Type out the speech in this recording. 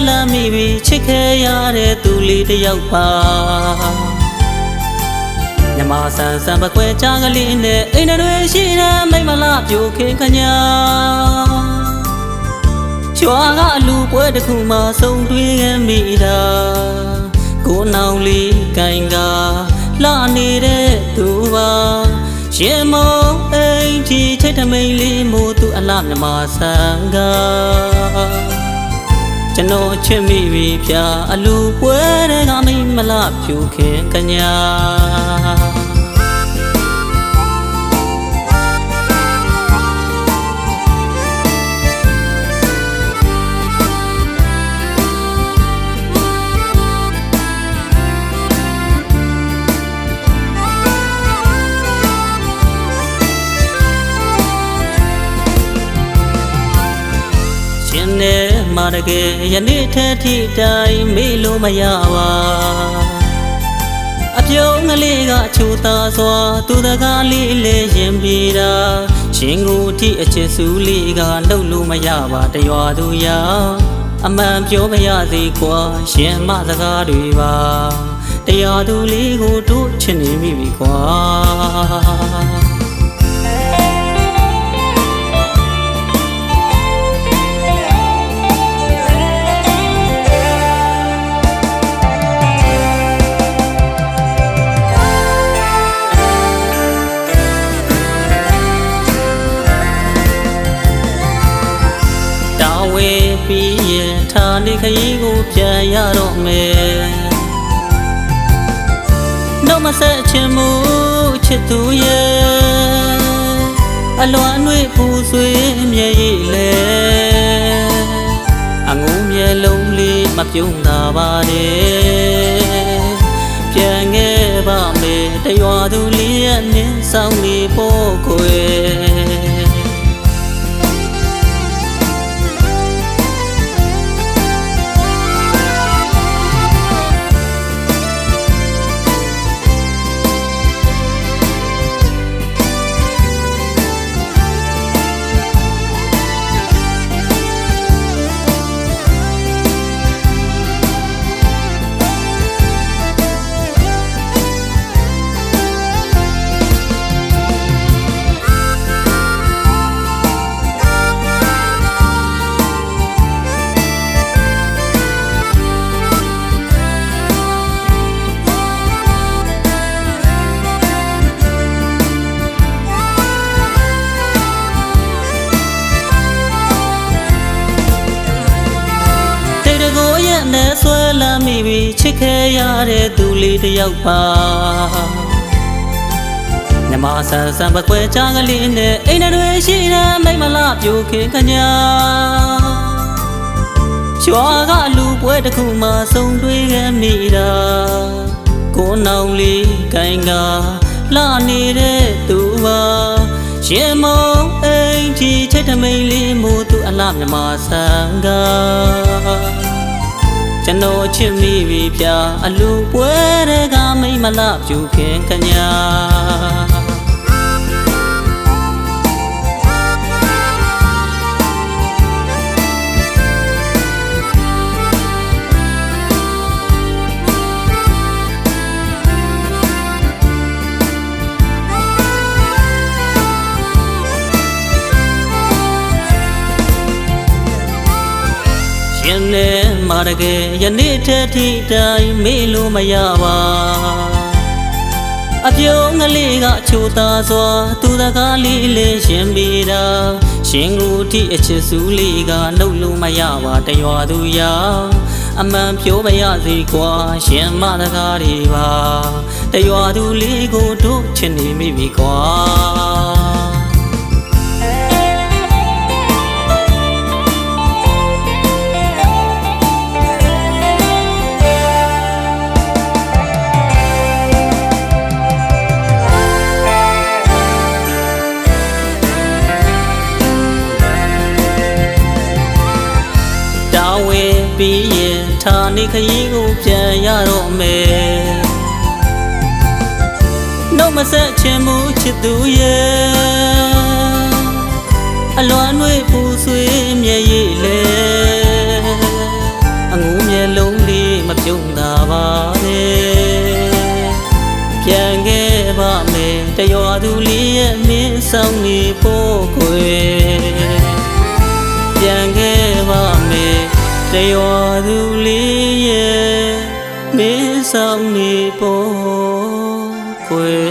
လမ်းမိပြီးချစ်ခဲ့ရတဲ့သူလေးတစ်ယောက်ပါမြမဆန်ဆန်မခွဲချကလေးနဲ့အိမ်တွေရှိတဲ့မိမလားပြိုခင်ခညာကျွာကအလူပွဲတစ်ခုမှဆုံတွေ့ခဲ့မိတာကိုနောင်လေးကိုင်ကလှနေတဲ့သူပါရင်မုံအိမ်ကြီးချိတ်ထမိန်လေးမို့သူအလှမြမဆန်ကကျွန်တော်ချစ်မိပြီဗျာအလူပွဲတွေကမိမလားပြိုခင်ခညာမာတကယ်ယနေ့ထက်ထိတိုင်းမေ့လို့မရပါအပြုံးကလေးကချိုသာစွာသူတကားလေးလေးရင်ပြေတာရှင်ကိုထိအချစ်စုလေးကလှုပ်လို့မရပါတရွာသူရအမှန်ပြောမရသေးကွာရှင်မစကားတွေပါတရားသူလေးကိုတို့ချစ်နေမိပြီကွာပြီးရင်ထာနေခရီးကိုပြန်ရတော့မယ်တော့မဆက်ချင်မှုချစ်သူရဲ့အလွမ်းတွေပူဆွေးမြဲရည်လေအငုံမြဲလုံးလေးမပြုံးတာပါနဲ့ပြန်ခဲ့ပါမယ်တရွာသူလေးရဲ့နင်းဆောင်နေဖို့ကိုနဲ့ဆွဲလမ်းမိပြီးချစ်ခဲ့ရတဲ့သူလေးတစ်ယောက်ပါမြမဆန်ဆန်ပခွဲချကလေးနဲ့အိမ်တွေရှိတဲ့မိမလားပြိုခင်ခညာကျွာကလူပွဲတစ်ခုမှဆုံတွေ့ခဲ့မိတာကိုနောင်လေးကိုင်ကလှနေတဲ့သူပါရင်မုံအိမ်ကြီးချိတ်ထမိန်လေးမို့သူအလှမြမဆန်ကကျွန်တော်ချစ်မိပြီဗျာအလူပွဲတွေကမိမလားပြူခင်ခညာရင်နဲ့မာတကယ်ယနေ့ထက်ထိတိုင်းမေ့လို့မရပါအပြုံးကလေးကချိုသာစွာသူတကားလေးလေးရှင်ပြေတာရှင်ကိုထိအချစ်စုလေးကလှုပ်လို့မရပါတရွာသူရအမှန်ပြောမရသေးကွာရှင်မတကားတွေပါတရွာသူလေးကိုတို့ချစ်နေမိပြီကွာပြီးရင်ထာနေခရီးကိုပြန်ရတော့မယ်နှုတ်မဆက်ချင်မှုချစ်သူရဲ့အလွမ်းတွေပူဆွေးမြဲရည်လေအ ပါတယ်ပြန်ခဲ့ပါမယ်တရွာသူလေးရဲ့မင်းဆောင်နေဖို့ခွေပြန်ခဲ့ပါမယ်တရွာသူလေးရဲ့မင်းဆောင်နေဖို့ခွေ